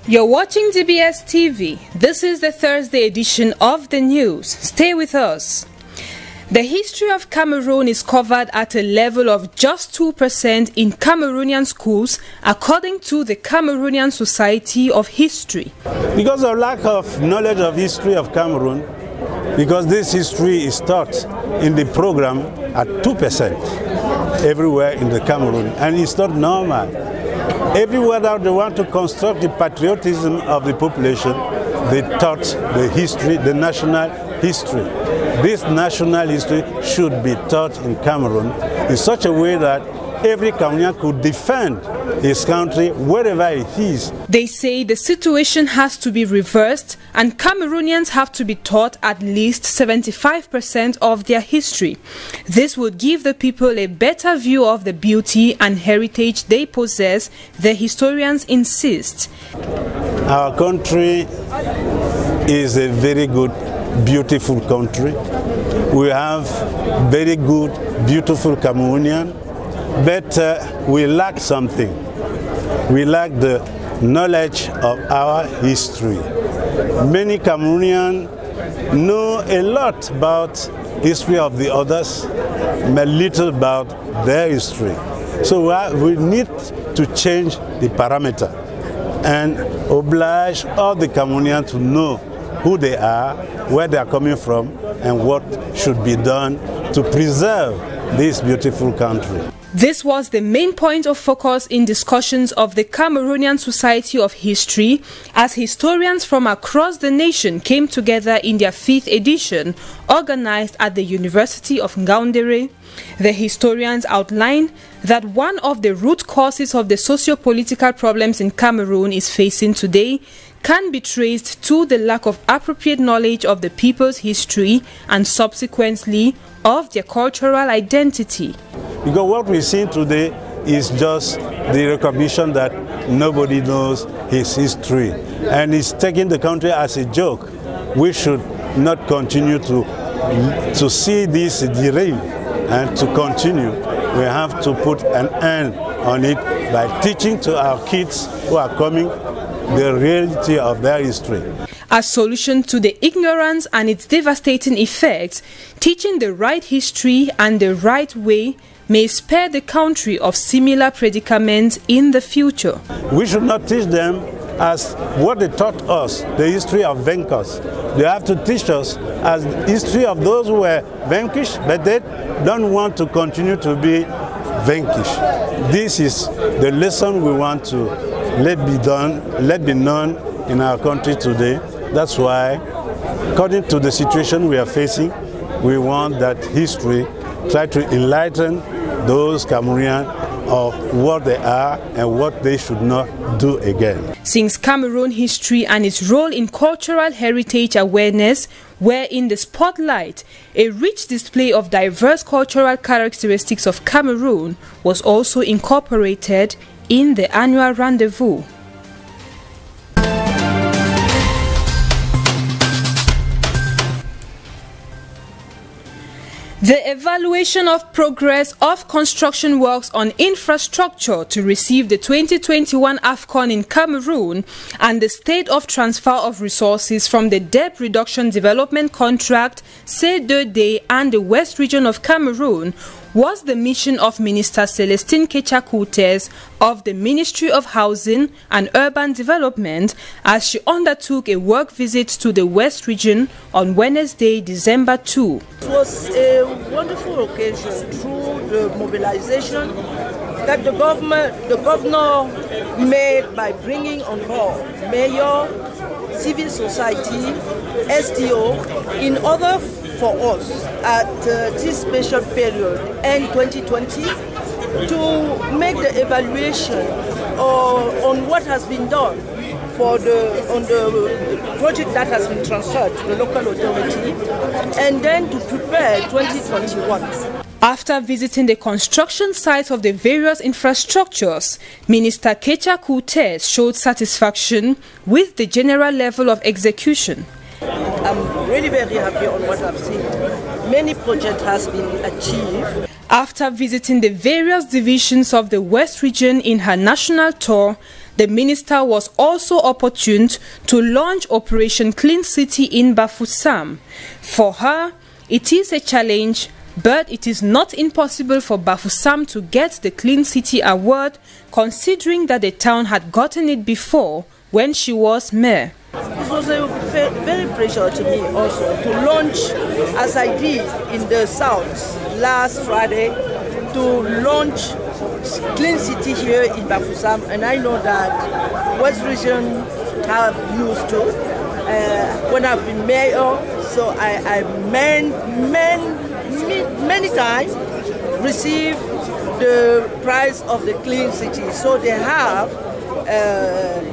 You're watching DBS TV. This is the Thursday edition of the news. Stay with us. The history of Cameroon is covered at a level of just 2% in Cameroonian schools, according to the Cameroonian Society of History. Because of lack of knowledge of history of Cameroon, because this history is taught in the program at 2% everywhere in the Cameroon, and it's not normal. Everywhere that they want to construct the patriotism of the population, they taught the history, the national history. This national history should be taught in Cameroon in such a way that every Cameroonian could defend his country wherever he is. They say the situation has to be reversed and Cameroonians have to be taught at least 75% of their history. This would give the people a better view of the beauty and heritage they possess, the historians insist. Our country is a very good, beautiful country. We have very good, beautiful Cameroonian, but we lack something. We lack the knowledge of our history. Many Cameroonians know a lot about history of the others, but little about their history. So we need to change the parameter and oblige all the Cameroonians to know who they are, where they are coming from, and what should be done to preserve this beautiful country. This was the main point of focus in discussions of the Cameroonian Society of History, as historians from across the nation came together in their 5th edition, organized at the University of Ngaoundéré. The historians outlined that one of the root causes of the socio-political problems in Cameroon is facing today can be traced to the lack of appropriate knowledge of the people's history and subsequently of their cultural identity. Because what we're seeing today is just the recognition that nobody knows his history and is taking the country as a joke. We should not continue to see this derail and to continue. We have to put an end on it by teaching to our kids who are coming the reality of their history. As solution to the ignorance and its devastating effects, teaching the right history and the right way may spare the country of similar predicaments in the future. We should not teach them as what they taught us, the history of vanquished. They have to teach us as the history of those who were vanquished, but they don't want to continue to be vanquished. This is the lesson we want to let be known in our country today. That's why, according to the situation we are facing, we want that history try to enlighten those Cameroonians of what they are and what they should not do again. Since Cameroon history and its role in cultural heritage awareness were in the spotlight, a rich display of diverse cultural characteristics of Cameroon was also incorporated in the annual rendezvous. The evaluation of progress of construction works on infrastructure to receive the 2021 AFCON in Cameroon and the state of transfer of resources from the Debt Reduction Development Contract C2D and the West Region of Cameroon was the mission of Minister Celestine Kecha-Coutez of the Ministry of Housing and Urban Development as she undertook a work visit to the West Region on Wednesday, December 2. It was a wonderful occasion through the mobilization that the governor made by bringing on board mayor, civil society, STO, in order for us at this special period, end 2020, to make the evaluation on what has been done on the project that has been transferred to the local authority, and then to prepare 2021. After visiting the construction sites of the various infrastructures, Minister Kecha-Coutez showed satisfaction with the general level of execution. I'm really very happy on what I've seen. Many projects has been achieved. After visiting the various divisions of the West Region in her national tour, The minister was also opportune to launch Operation Clean City in Bafoussam. For her, it is a challenge, but it is not impossible for Bafoussam to get the Clean City award, considering that the town had gotten it before when she was mayor. It was a very pressure to me also to launch, as I did in the south last Friday, to launch Clean City here in Bafoussam, and I know that West Region have used to. When I've been mayor, so I many times receive the prize of the Clean City. So they have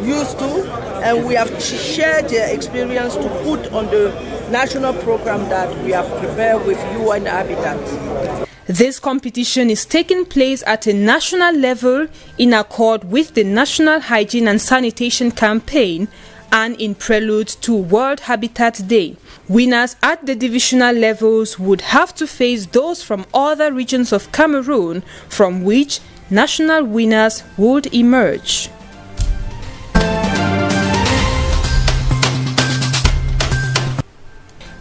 used to, and we have shared their experience to put on the national program that we have prepared with UN Habitat. This competition is taking place at a national level in accord with the National Hygiene and Sanitation Campaign and in prelude to World Habitat Day. Winners at the divisional levels would have to face those from other regions of Cameroon, from which national winners would emerge.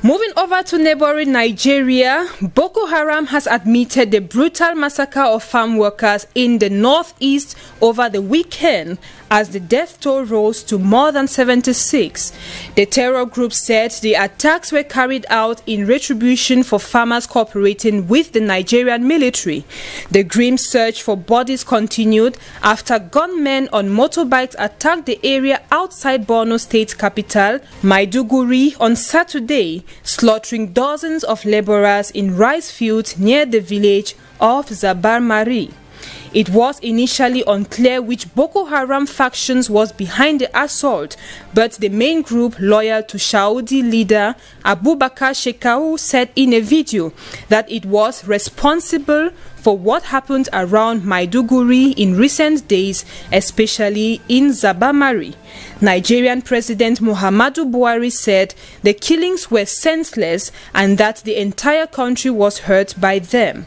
Moving over to neighboring Nigeria, Boko Haram has admitted the brutal massacre of farm workers in the northeast over the weekend as the death toll rose to more than 76. The terror group said the attacks were carried out in retribution for farmers cooperating with the Nigerian military. The grim search for bodies continued after gunmen on motorbikes attacked the area outside Borno state capital, Maiduguri, on Saturday, slaughtering dozens of laborers in rice fields near the village of Zabarmari. It was initially unclear which Boko Haram factions was behind the assault, but the main group loyal to Saudi leader Abubakar Shekau said in a video that it was responsible for what happened around Maiduguri in recent days, especially in Zabamari. Nigerian President Muhammadu Buhari said the killings were senseless and that the entire country was hurt by them.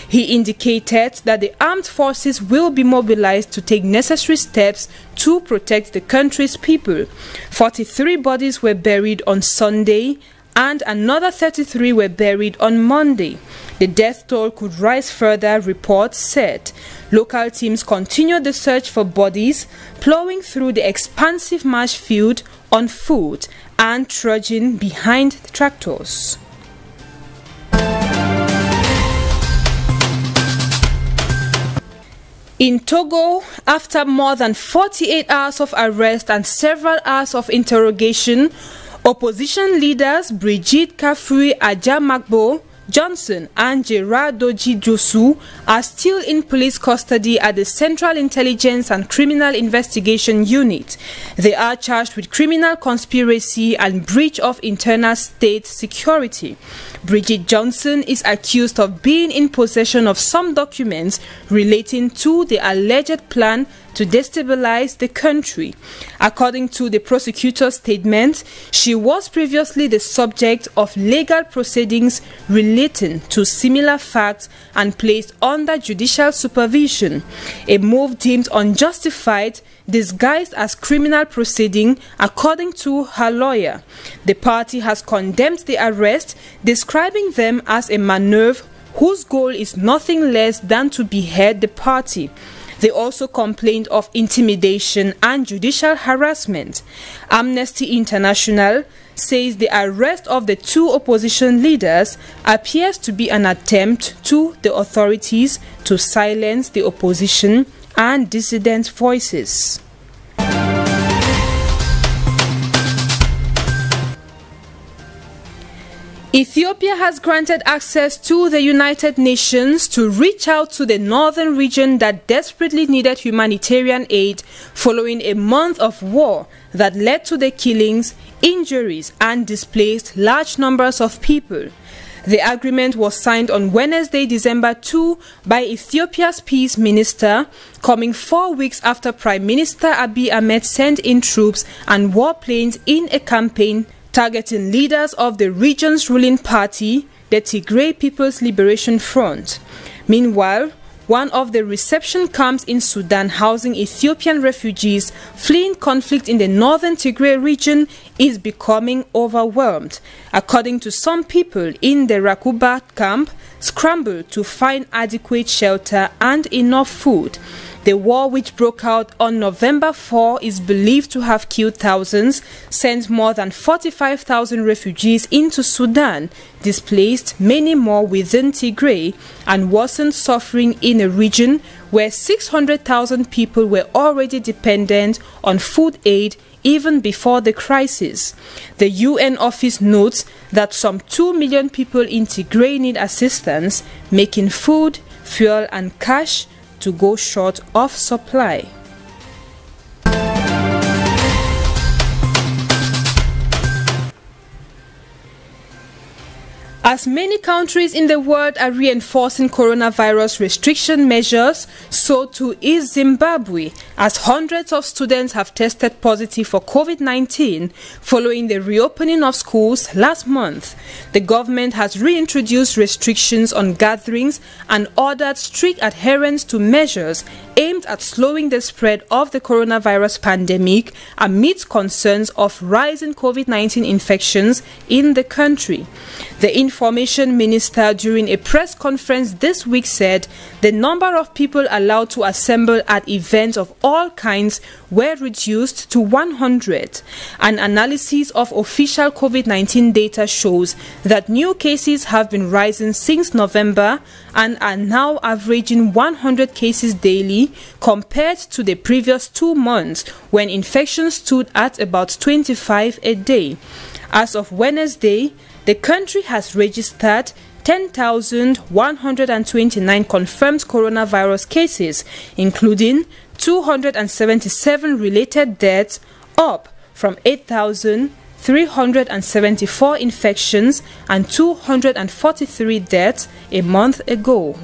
He indicated that the armed forces will be mobilized to take necessary steps to protect the country's people. 43 bodies were buried on Sunday and another 33 were buried on Monday. The death toll could rise further, reports said. Local teams continued the search for bodies, plowing through the expansive marsh field on foot and trudging behind the tractors. In Togo, after more than 48 hours of arrest and several hours of interrogation, opposition leaders Brigitte Kafui Adjamakbo Johnson and Gerard Doji Josu are still in police custody at the Central Intelligence and Criminal Investigation Unit. They are charged with criminal conspiracy and breach of internal state security. Brigitte Johnson is accused of being in possession of some documents relating to the alleged plan to destabilize the country. According to the prosecutor's statement, she was previously the subject of legal proceedings relating to similar facts and placed under judicial supervision, a move deemed unjustified, disguised as criminal proceeding, according to her lawyer. The party has condemned the arrest, describing them as a maneuver whose goal is nothing less than to behead the party. They also complained of intimidation and judicial harassment. Amnesty International says the arrest of the two opposition leaders appears to be an attempt to the authorities to silence the opposition and dissident voices. Ethiopia has granted access to the United Nations to reach out to the northern region that desperately needed humanitarian aid following a month of war that led to the killings, injuries, and displaced large numbers of people. The agreement was signed on Wednesday, December 2, by Ethiopia's peace minister, coming 4 weeks after Prime Minister Abiy Ahmed sent in troops and warplanes in a campaign targeting leaders of the region's ruling party, the Tigray People's Liberation Front. Meanwhile, one of the reception camps in Sudan housing Ethiopian refugees fleeing conflict in the northern Tigray region, is becoming overwhelmed. According to some people in the Rakuba camp, scramble to find adequate shelter and enough food. The war, which broke out on November 4, is believed to have killed thousands, sent more than 45,000 refugees into Sudan, displaced many more within Tigray, and worsened suffering in a region where 600,000 people were already dependent on food aid even before the crisis. The UN office notes that some 2 million people in Tigray need assistance, making food, fuel and cash to go short of supply. As many countries in the world are reinforcing coronavirus restriction measures, so too is Zimbabwe, as hundreds of students have tested positive for COVID-19 following the reopening of schools last month. The government has reintroduced restrictions on gatherings and ordered strict adherence to measures aimed at slowing the spread of the coronavirus pandemic amidst concerns of rising COVID-19 infections in the country. The Information Minister, during a press conference this week, said the number of people allowed to assemble at events of all kinds were reduced to 100. An analysis of official COVID-19 data shows that new cases have been rising since November and are now averaging 100 cases daily compared to the previous 2 months when infections stood at about 25 a day. As of Wednesday, the country has registered 10,129 confirmed coronavirus cases, including 277 related deaths, up from 8,374 infections and 243 deaths a month ago.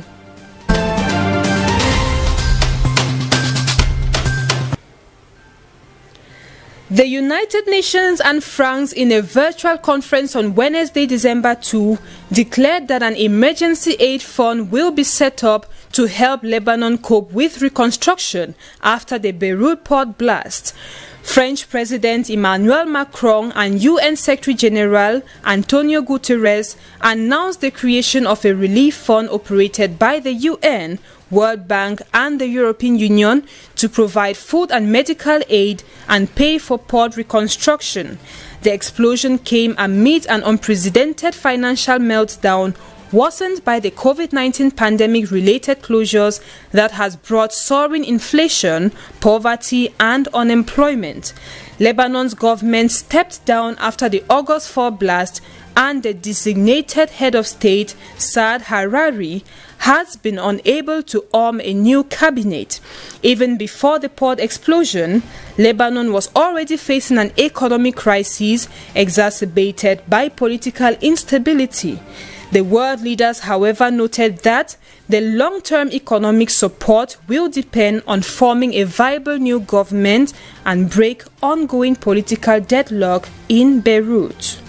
The United Nations and France, in a virtual conference on Wednesday, December 2, declared that an emergency aid fund will be set up to help Lebanon cope with reconstruction after the Beirut port blast. French President Emmanuel Macron and UN Secretary General Antonio Guterres announced the creation of a relief fund operated by the UN, World Bank and the European Union to provide food and medical aid and pay for port reconstruction. The explosion came amid an unprecedented financial meltdown worsened by the COVID-19 pandemic-related closures that has brought soaring inflation, poverty and unemployment. Lebanon's government stepped down after the August 4 blast, and the designated head of state, Saad Harari, has been unable to arm a new cabinet. Even before the port explosion, Lebanon was already facing an economic crisis exacerbated by political instability. The world leaders, however, noted that the long-term economic support will depend on forming a viable new government and break ongoing political deadlock in Beirut.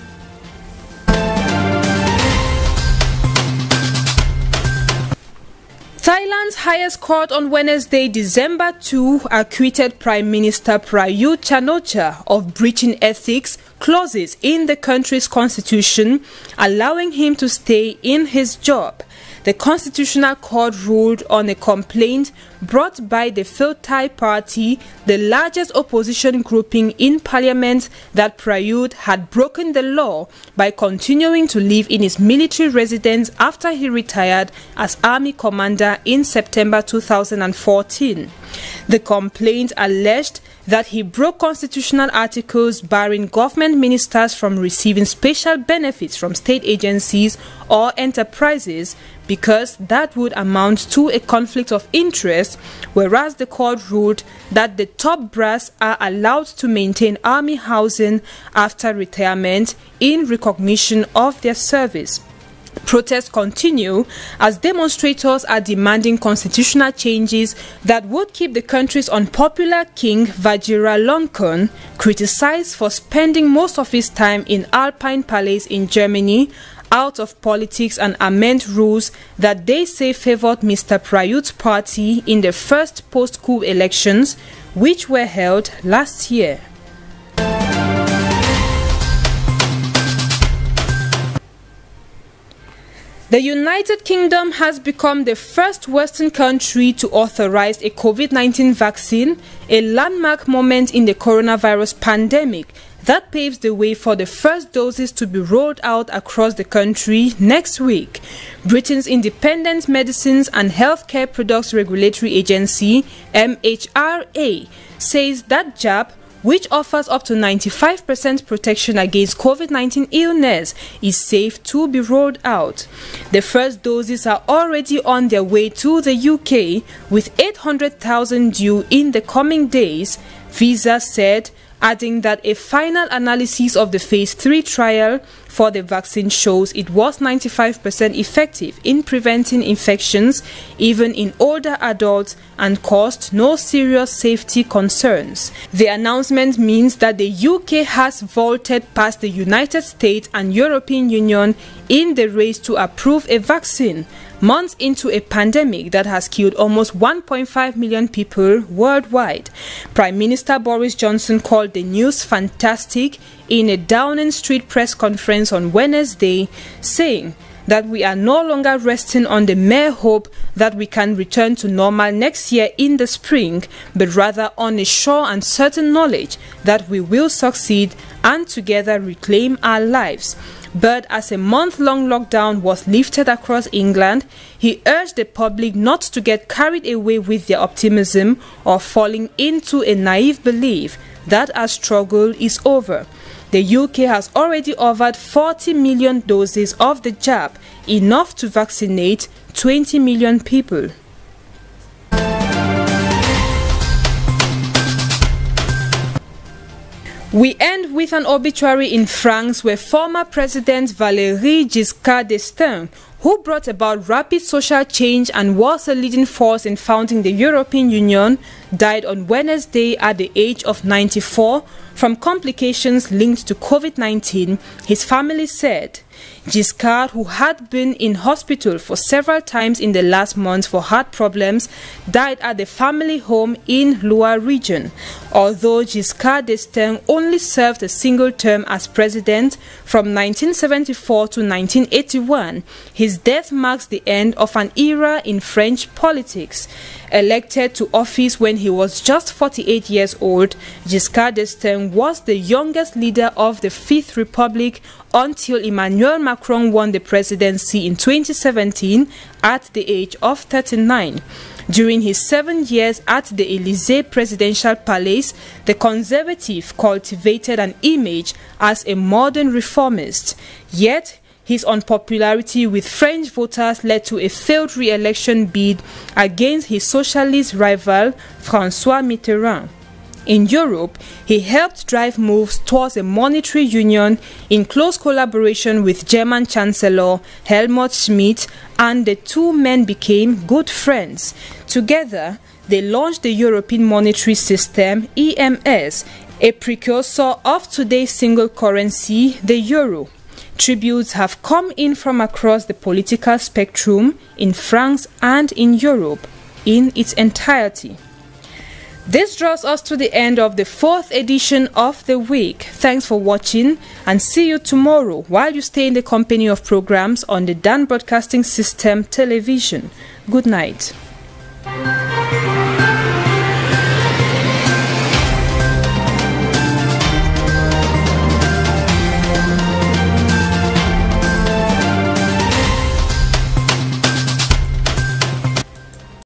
Thailand's highest court on Wednesday, December 2, acquitted Prime Minister Prayut Chan-o-cha of breaching ethics clauses in the country's constitution, allowing him to stay in his job. The Constitutional Court ruled on a complaint brought by the Pheu Thai Party, the largest opposition grouping in parliament, that Prayut had broken the law by continuing to live in his military residence after he retired as army commander in September 2014. The complaint alleged that he broke constitutional articles barring government ministers from receiving special benefits from state agencies or enterprises because that would amount to a conflict of interest, whereas the court ruled that the top brass are allowed to maintain army housing after retirement in recognition of their service. Protests continue as demonstrators are demanding constitutional changes that would keep the country's unpopular king Vajiralongkorn, criticized for spending most of his time in Alpine Palace in Germany, out of politics and amend rules that they say favored Mr. Prayut's party in the first post-coup elections, which were held last year. The United Kingdom has become the first Western country to authorize a COVID-19 vaccine, a landmark moment in the coronavirus pandemic that paves the way for the first doses to be rolled out across the country next week. Britain's Independent Medicines and Healthcare Products Regulatory Agency, MHRA, says that jab, which offers up to 95% protection against COVID-19 illness, is safe to be rolled out. The first doses are already on their way to the UK, with 800,000 due in the coming days, Visa said, adding that a final analysis of the Phase 3 trial for the vaccine shows it was 95% effective in preventing infections, even in older adults, and caused no serious safety concerns. The announcement means that the UK has vaulted past the United States and European Union in the race to approve a vaccine, months into a pandemic that has killed almost 1.5 million people worldwide. Prime Minister Boris Johnson called the news fantastic in a Downing Street press conference on Wednesday, saying that we are no longer resting on the mere hope that we can return to normal next year in the spring, but rather on a sure and certain knowledge that we will succeed and together reclaim our lives. But as a month-long lockdown was lifted across England, he urged the public not to get carried away with their optimism or falling into a naive belief that our struggle is over. The UK has already offered 40 million doses of the jab, enough to vaccinate 20 million people. We end with an obituary in France where former President Valéry Giscard d'Estaing, who brought about rapid social change and was a leading force in founding the European Union, died on Wednesday at the age of 94 from complications linked to COVID-19, his family said. Giscard, who had been in hospital for several times in the last months for heart problems, died at the family home in Loire region. Although Giscard d'Estaing only served a single term as president from 1974 to 1981, his death marks the end of an era in French politics. Elected to office when he was just 48 years old, Giscard d'Estaing was the youngest leader of the Fifth Republic until Emmanuel Macron won the presidency in 2017 at the age of 39. During his 7 years at the Élysée presidential palace, the conservative cultivated an image as a modern reformist. Yet, his unpopularity with French voters led to a failed re-election bid against his socialist rival, François Mitterrand. In Europe, he helped drive moves towards a monetary union in close collaboration with German Chancellor Helmut Schmidt, and the two men became good friends. Together, they launched the European Monetary System, EMS, a precursor of today's single currency, the euro. Tributes have come in from across the political spectrum in France and in Europe in its entirety. This draws us to the end of the 4th edition of the week. Thanks for watching and see you tomorrow while you stay in the company of programs on the Dan Broadcasting System television. Good night.